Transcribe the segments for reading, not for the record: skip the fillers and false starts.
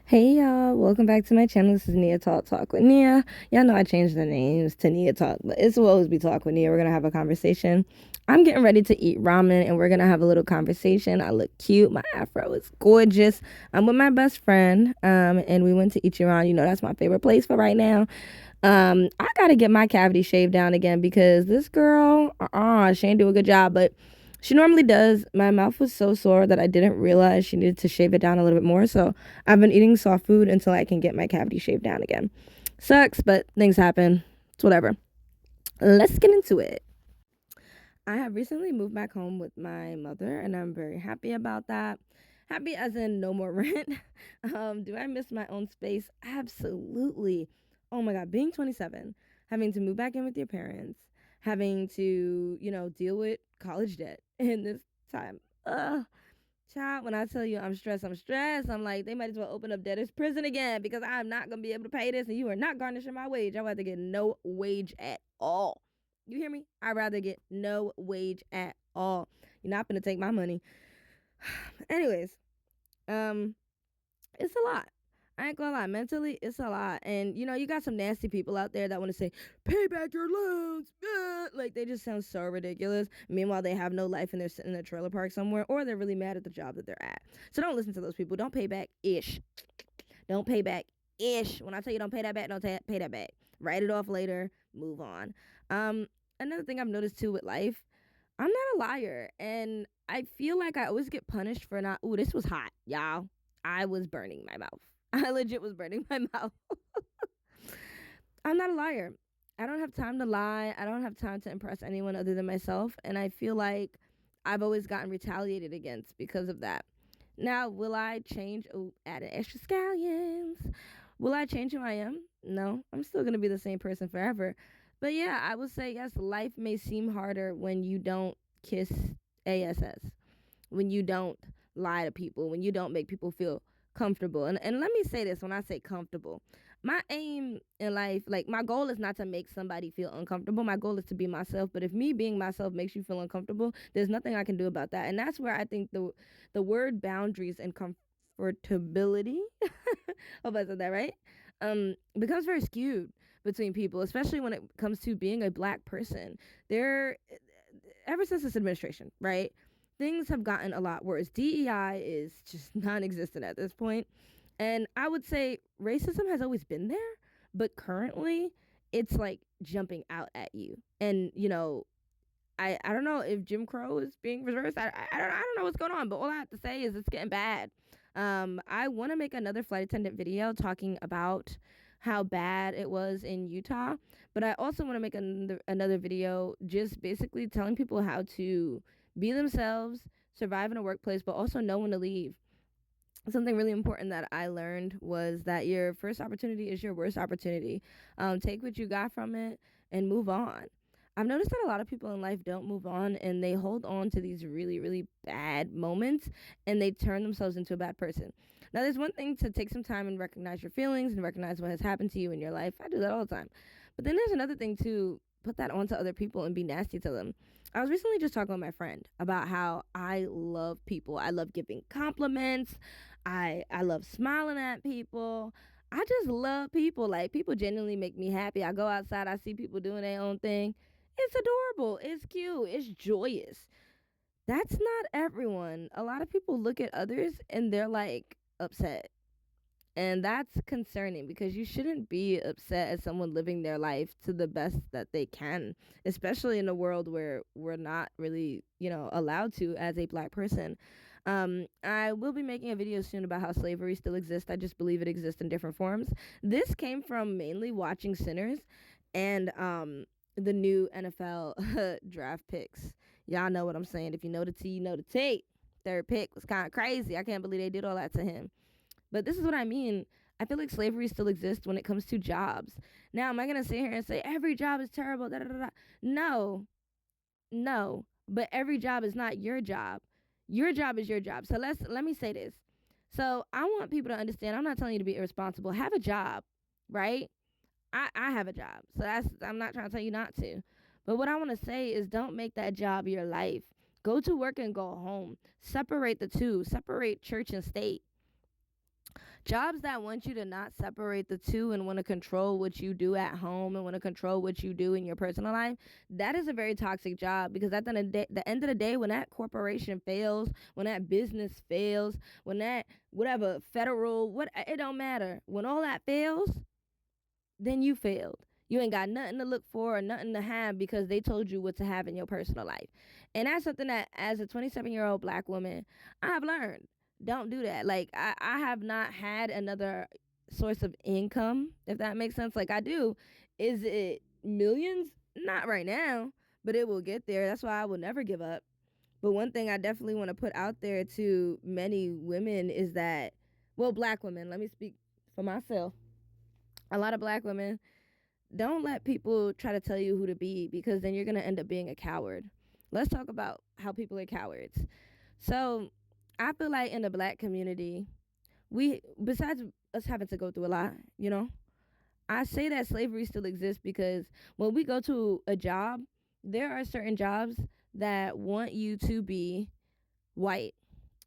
Hey y'all, welcome back to my channel. This is Nia Talk with Nia. Y'all know I changed the names to Nia Talk, but it's will always be Talk with Nia. We're gonna have a conversation. I'm getting ready to eat ramen and we're gonna have a little conversation. I look cute, my afro is gorgeous. I'm with my best friend, and we went to Ichiran. You know that's my favorite place for right now. I gotta get my cavity shaved down again because this girl, she ain't do a good job, but she normally does. My mouth was so sore that I didn't realize she needed to shave it down a little bit more. So I've been eating soft food until I can get my cavity shaved down again. Sucks, but things happen. It's whatever. Let's get into it. I have recently moved back home with my mother, and I'm very happy about that. Happy as in no more rent. Do I miss my own space? Absolutely. Oh my God, being 27, having to move back in with your parents, having to, deal with college debt in this time. Child, when I tell you I'm stressed, I'm stressed. I'm like, they might as well open up debtor's prison again because I'm not going to be able to pay this and you are not garnishing my wage. I would have to get no wage at all. You hear me? I'd rather get no wage at all. You're not going to take my money. Anyways, um, it's a lot. I ain't gonna lie, mentally, it's a lot. And you got some nasty people out there that want to say, pay back your loans. Like they just sound so ridiculous. Meanwhile, they have no life and they're sitting in a trailer park somewhere, or they're really mad at the job that they're at. So don't listen to those people. Don't pay back ish. Don't pay back ish. When I tell you don't pay that back, don't pay that back. Write it off later, move on. Um, Another thing I've noticed too with life, I'm not a liar. And I feel like I always get punished for not, ooh, this was hot, y'all. I was burning my mouth. I legit was burning my mouth. I'm not a liar. I don't have time to lie. I don't have time to impress anyone other than myself. And I feel like I've always gotten retaliated against because of that. Now, will I change? Oh, added extra scallions. Will I change who I am? No, I'm still going to be the same person forever. But yeah, I would say yes, life may seem harder when you don't kiss ASS, when you don't lie to people, when you don't make people feel comfortable. And let me say this when I say comfortable. My aim in life, like my goal is not to make somebody feel uncomfortable. My goal is to be myself. But if me being myself makes you feel uncomfortable, there's nothing I can do about that. And that's where I think the word boundaries and comfortability, hope I said that right, becomes very skewed between people, especially when it comes to being a black person. There, ever since this administration, right? Things have gotten a lot worse. DEI is just non existent at this point. And I would say racism has always been there, but currently it's like jumping out at you. And, I don't know if Jim Crow is being reversed. I don't know what's going on, but all I have to say is it's getting bad. I want to make another flight attendant video talking about how bad it was in Utah, but I also want to make another video just basically telling people how to be themselves, survive in a workplace, but also know when to leave. Something really important that I learned was that your first opportunity is your worst opportunity. Take what you got from it and move on. I've noticed that a lot of people in life don't move on and they hold on to these really, really bad moments and they turn themselves into a bad person. Now, there's one thing to take some time and recognize your feelings and recognize what has happened to you in your life. I do that all the time. But then there's another thing to put that onto other people and be nasty to them. I was recently just talking with my friend about how I love people. I love giving compliments. I love smiling at people. I just love people. Like people genuinely make me happy. I go outside, I see people doing their own thing. It's adorable. It's cute. It's joyous. That's not everyone. A lot of people look at others and they're like upset. And that's concerning because you shouldn't be upset at someone living their life to the best that they can, especially in a world where we're not really, allowed to as a black person. I will be making a video soon about how slavery still exists. I just believe it exists in different forms. This came from mainly watching Sinners and the new NFL draft picks. Y'all know what I'm saying. If you know the T, you know the T. Third pick was kind of crazy. I can't believe they did all that to him. But this is what I mean. I feel like slavery still exists when it comes to jobs. Now, am I going to sit here and say every job is terrible? Da, da, da, da. No, no. But every job is not your job. Your job is your job. So let me say this. So I want people to understand. I'm not telling you to be irresponsible. Have a job, right? I have a job. So I'm not trying to tell you not to. But what I want to say is don't make that job your life. Go to work and go home. Separate the two. Separate church and state. Jobs that want you to not separate the two and want to control what you do at home and want to control what you do in your personal life, that is a very toxic job, because at the end of the day, when that corporation fails, when that business fails, when that whatever federal, what, it don't matter. When all that fails, then you failed. You ain't got nothing to look for or nothing to have because they told you what to have in your personal life. And that's something that, as a 27-year-old black woman, I have learned. Don't do that. Like, I have not had another source of income, if that makes sense. Like, I do. Is it millions? Not right now, but it will get there. That's why I will never give up. But one thing I definitely want to put out there to many women is that, well, black women, let me speak for myself. A lot of black women, don't let people try to tell you who to be, because then you're going to end up being a coward. Let's talk about how people are cowards. So, I feel like in the black community, we, besides us having to go through a lot, I say that slavery still exists because when we go to a job, there are certain jobs that want you to be white.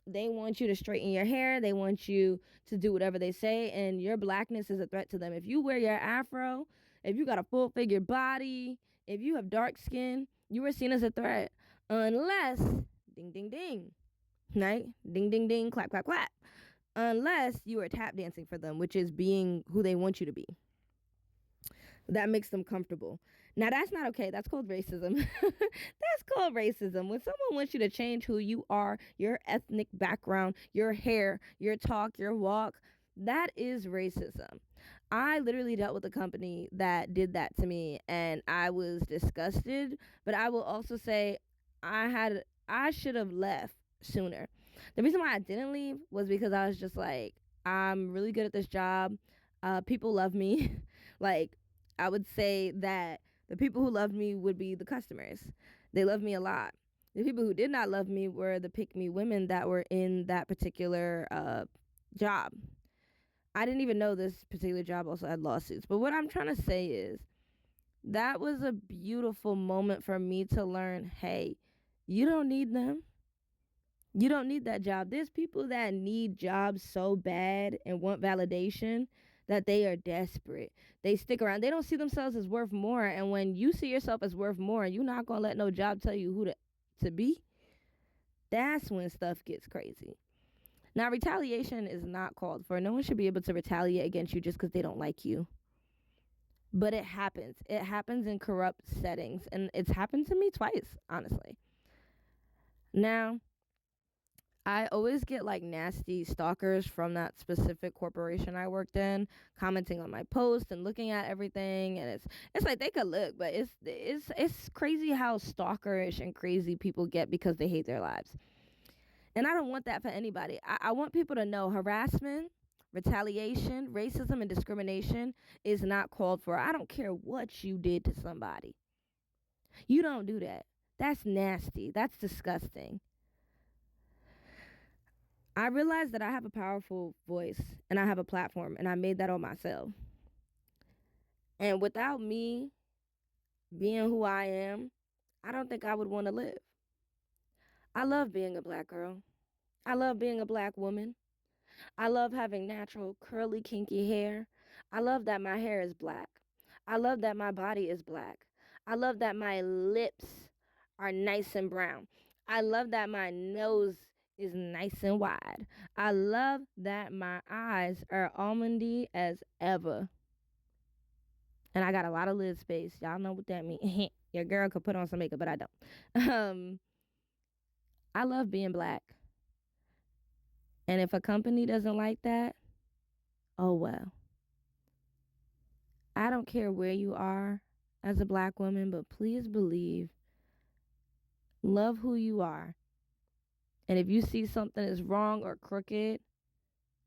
They want you to straighten your hair. They want you to do whatever they say, and your blackness is a threat to them. If you wear your afro, if you got a full figured body, if you have dark skin, you are seen as a threat. Unless, ding, ding, ding, right? Ding, ding, ding, clap, clap, clap. Unless you are tap dancing for them, which is being who they want you to be. That makes them comfortable. Now, that's not okay. That's called racism. That's called racism. When someone wants you to change who you are, your ethnic background, your hair, your talk, your walk, that is racism. I literally dealt with a company that did that to me, and I was disgusted. But I will also say I should have left sooner. The reason why I didn't leave was because I was just like, I'm really good at this job. People love me. Like, I would say that the people who loved me would be the customers. They loved me a lot. The people who did not love me were the pick me women that were in that particular job. I didn't even know this particular job also had lawsuits. But what I'm trying to say is that was a beautiful moment for me to learn, hey, you don't need them. You don't need that job. There's people that need jobs so bad and want validation that they are desperate. They stick around. They don't see themselves as worth more. And when you see yourself as worth more, you're not going to let no job tell you who to be. That's when stuff gets crazy. Now, retaliation is not called for. No one should be able to retaliate against you just because they don't like you. But it happens. It happens in corrupt settings. And it's happened to me twice, honestly. Now, I always get like nasty stalkers from that specific corporation I worked in, commenting on my posts and looking at everything, and it's like they could look, but it's crazy how stalkerish and crazy people get because they hate their lives. And I don't want that for anybody. I want people to know harassment, retaliation, racism, and discrimination is not called for. I don't care what you did to somebody. You don't do that. That's nasty. That's disgusting. I realized that I have a powerful voice and I have a platform, and I made that on myself. And without me being who I am, I don't think I would want to live. I love being a black girl. I love being a black woman. I love having natural, curly, kinky hair. I love that my hair is black. I love that my body is black. I love that my lips are nice and brown. I love that my nose is nice and wide. I love that my eyes are almondy as ever. And I got a lot of lid space. Y'all know what that means. Your girl could put on some makeup, but I don't. I love being black. And if a company doesn't like that, oh well. I don't care where you are as a black woman, but please believe, love who you are. And if you see something is wrong or crooked,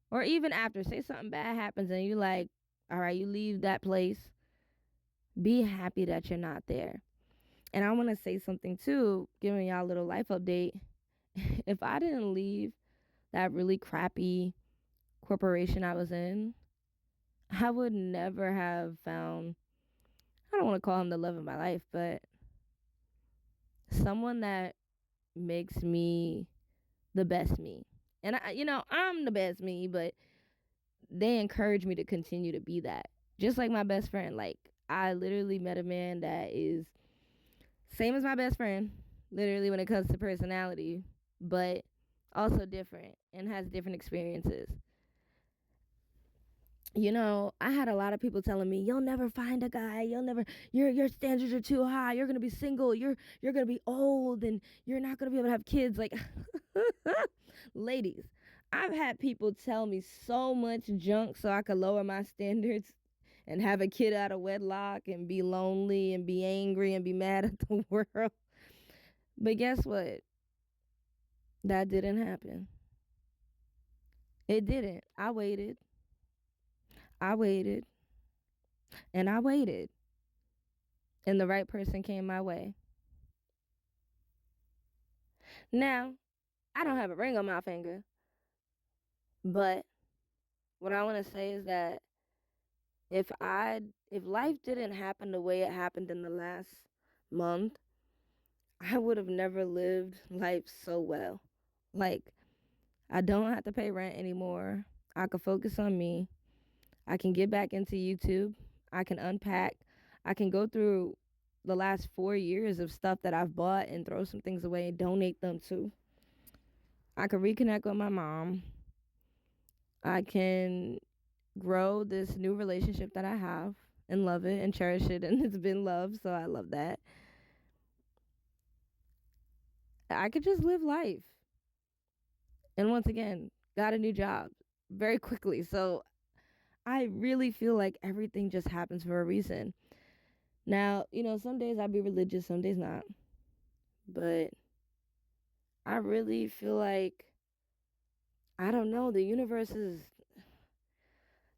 or even after, say something bad happens and you like, all right, you leave that place, be happy that you're not there. And I want to say something too, giving y'all a little life update. If I didn't leave that really crappy corporation I was in, I would never have found, I don't want to call him the love of my life, but someone that makes me the best me. And I'm the best me, but they encourage me to continue to be that. Just like my best friend. Like, I literally met a man that is same as my best friend, literally, when it comes to personality, but also different and has different experiences. I had a lot of people telling me, "You'll never find a guy. You'll never. Your standards are too high. You're gonna be single. You're gonna be old, and you're not gonna be able to have kids." Like, ladies, I've had people tell me so much junk so I could lower my standards and have a kid out of wedlock and be lonely and be angry and be mad at the world. But guess what? That didn't happen. It didn't. I waited. I waited. And I waited. And the right person came my way. Now, I don't have a ring on my finger, but what I want to say is that if life didn't happen the way it happened in the last month, I would have never lived life so well. Like, I don't have to pay rent anymore. I can focus on me. I can get back into YouTube. I can unpack. I can go through the last 4 years of stuff that I've bought and throw some things away and donate them to. I can reconnect with my mom. I can grow this new relationship that I have and love it and cherish it. And it's been love, so I love that. I could just live life. And once again, got a new job very quickly. So I really feel like everything just happens for a reason. Now, some days I'll be religious, some days not. But I really feel like, I don't know, the universe is,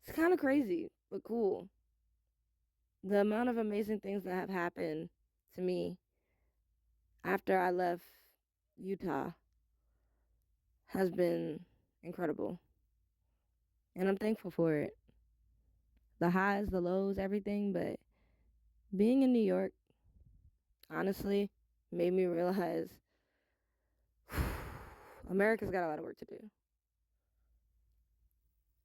it's kind of crazy, but cool. The amount of amazing things that have happened to me after I left Utah has been incredible. And I'm thankful for it. The highs, the lows, everything. But being in New York, honestly, made me realize America's got a lot of work to do.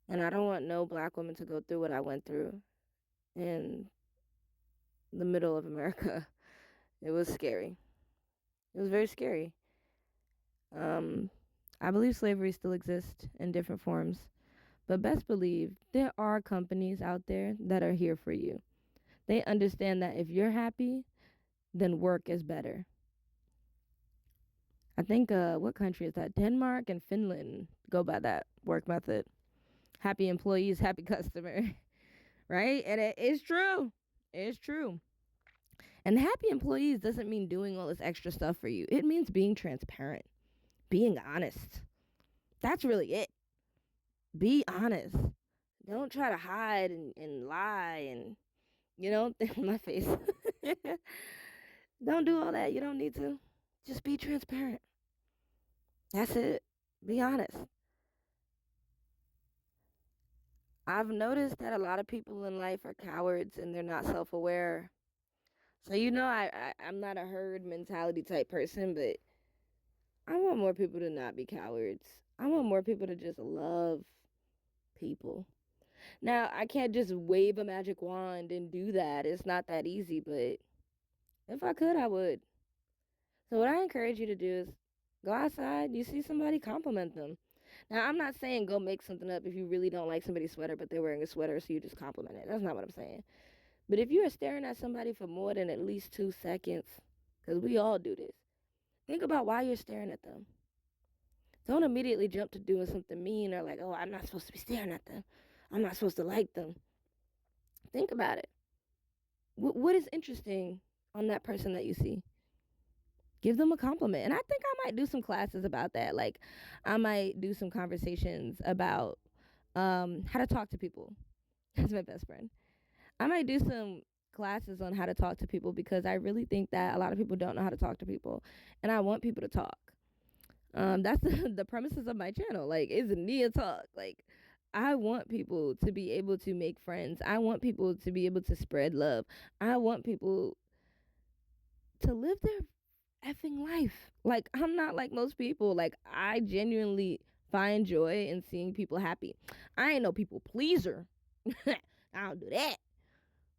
And I don't want no black woman to go through what I went through in the middle of America. It was scary. It was very scary. Um, I believe slavery still exists in different forms. But best believe there are companies out there that are here for you. They understand that if you're happy, then work is better. I think, what country is that? Denmark and Finland go by that work method. Happy employees, happy customer, right? And it's true. It's true. And happy employees doesn't mean doing all this extra stuff for you. It means being transparent, being honest. That's really it. Be honest. Don't try to hide and lie and, my face. Don't do all that. You don't need to. Just be transparent. That's it. Be honest. I've noticed that a lot of people in life are cowards and they're not self aware. So, I'm not a herd mentality type person, but I want more people to not be cowards. I want more people to just love people. Now, I can't just wave a magic wand and do that. It's not that easy, but if I could, I would. So, what I encourage you to do is go outside, you see somebody, compliment them. Now, I'm not saying go make something up if you really don't like somebody's sweater, but they're wearing a sweater, so you just compliment it. That's not what I'm saying. But if you are staring at somebody for more than at least 2 seconds, because we all do this, think about why you're staring at them. Don't immediately jump to doing something mean or like, oh, I'm not supposed to be staring at them. I'm not supposed to like them. Think about it. What is interesting on that person that you see? Give them a compliment. And I think I might do some classes about that. Like, I might do some conversations about how to talk to people. That's my best friend. I might do some classes on how to talk to people because I really think that a lot of people don't know how to talk to people. And I want people to talk. That's the premises of my channel. Like, it's Nia Talk. Like, I want people to be able to make friends. I want people to be able to spread love. I want people to live their effing life. Like, I'm not like most people. Like, I genuinely find joy in seeing people happy. I ain't no people pleaser. I don't do that.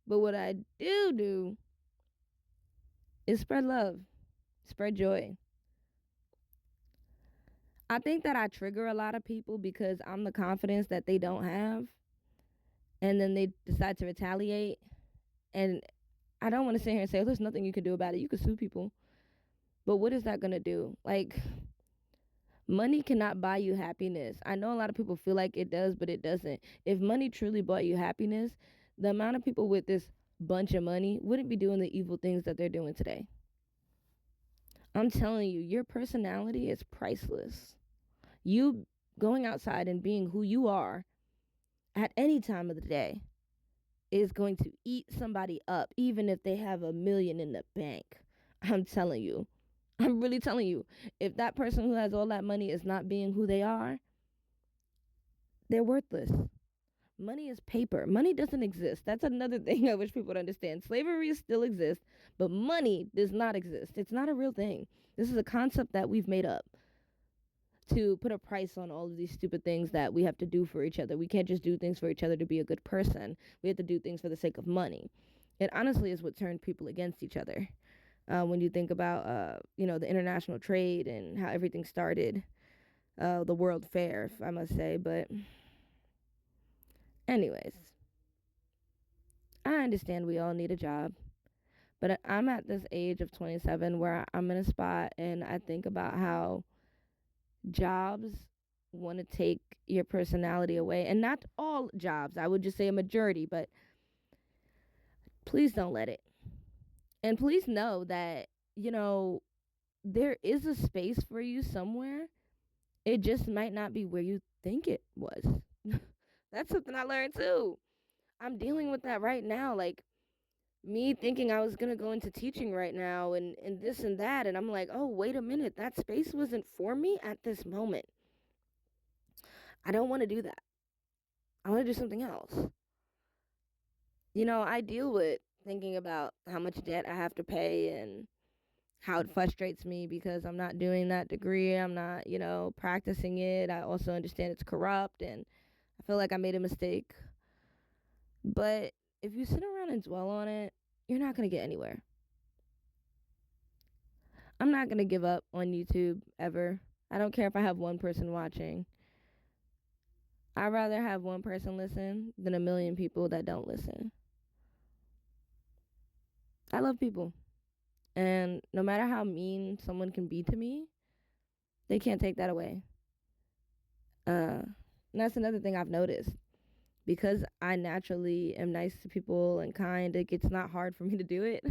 But what I do is spread love, spread joy. I think that I trigger a lot of people because I'm the confidence that they don't have, and then they decide to retaliate. And I don't want to sit here and say, oh, there's nothing you can do about it. You can sue people. But what is that going to do? Like, money cannot buy you happiness. I know a lot of people feel like it does, but it doesn't. If money truly bought you happiness, the amount of people with this bunch of money wouldn't be doing the evil things that they're doing today. I'm telling you, your personality is priceless. You going outside and being who you are at any time of the day is going to eat somebody up, even if they have $1 million in the bank. I'm telling you. I'm really telling you. If that person who has all that money is not being who they are, they're worthless. Money is paper. Money doesn't exist. That's another thing I wish people would understand. Slavery still exists, but money does not exist. It's not a real thing. This is a concept that we've made up to put a price on all of these stupid things that we have to do for each other. We can't just do things for each other to be a good person. We have to do things for the sake of money. It honestly is what turned people against each other. When you think about, the international trade and how everything started, the World Fair, if I must say. But anyways, I understand we all need a job. But I'm at this age of 27 where I'm in a spot and I think about how jobs want to take your personality away. And not all jobs, I would just say a majority, but please don't let it. And please know that, there is a space for you somewhere. It just might not be where you think it was. That's something I learned too. I'm dealing with that right now. Like, me thinking I was going to go into teaching right now and this and that. And I'm like, oh, wait a minute. That space wasn't for me at this moment. I don't want to do that. I want to do something else. I deal with thinking about how much debt I have to pay and how it frustrates me because I'm not doing that degree. I'm not, practicing it. I also understand it's corrupt and I feel like I made a mistake. But if you sit around and dwell on it, you're not going to get anywhere. I'm not going to give up on YouTube ever. I don't care if I have one person watching. I'd rather have one person listen than a million people that don't listen. I love people. And no matter how mean someone can be to me, they can't take that away. And that's another thing I've noticed. Because I naturally am nice to people and kind, it's not hard for me to do it.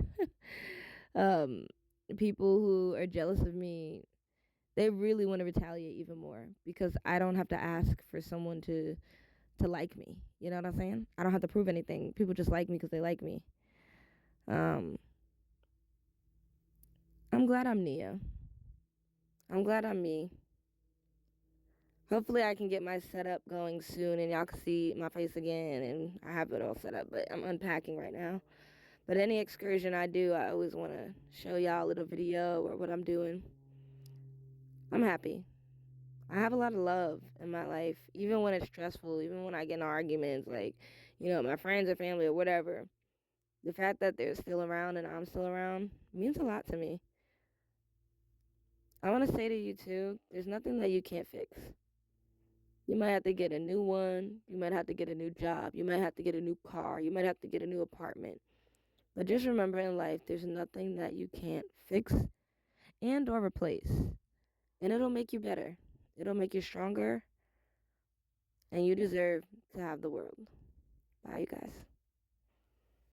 um, People who are jealous of me, they really want to retaliate even more because I don't have to ask for someone to like me. You know what I'm saying? I don't have to prove anything. People just like me because they like me. I'm glad I'm Nia. I'm glad I'm me. Hopefully I can get my setup going soon and y'all can see my face again and I have it all set up, but I'm unpacking right now. But any excursion I do, I always want to show y'all a little video or what I'm doing. I'm happy. I have a lot of love in my life, even when it's stressful, even when I get in arguments, like, my friends or family or whatever. The fact that they're still around and I'm still around means a lot to me. I want to say to you, too, there's nothing that you can't fix. You might have to get a new one. You might have to get a new job. You might have to get a new car. You might have to get a new apartment. But just remember in life, there's nothing that you can't fix and or replace. And it'll make you better. It'll make you stronger. And you deserve to have the world. Bye, you guys.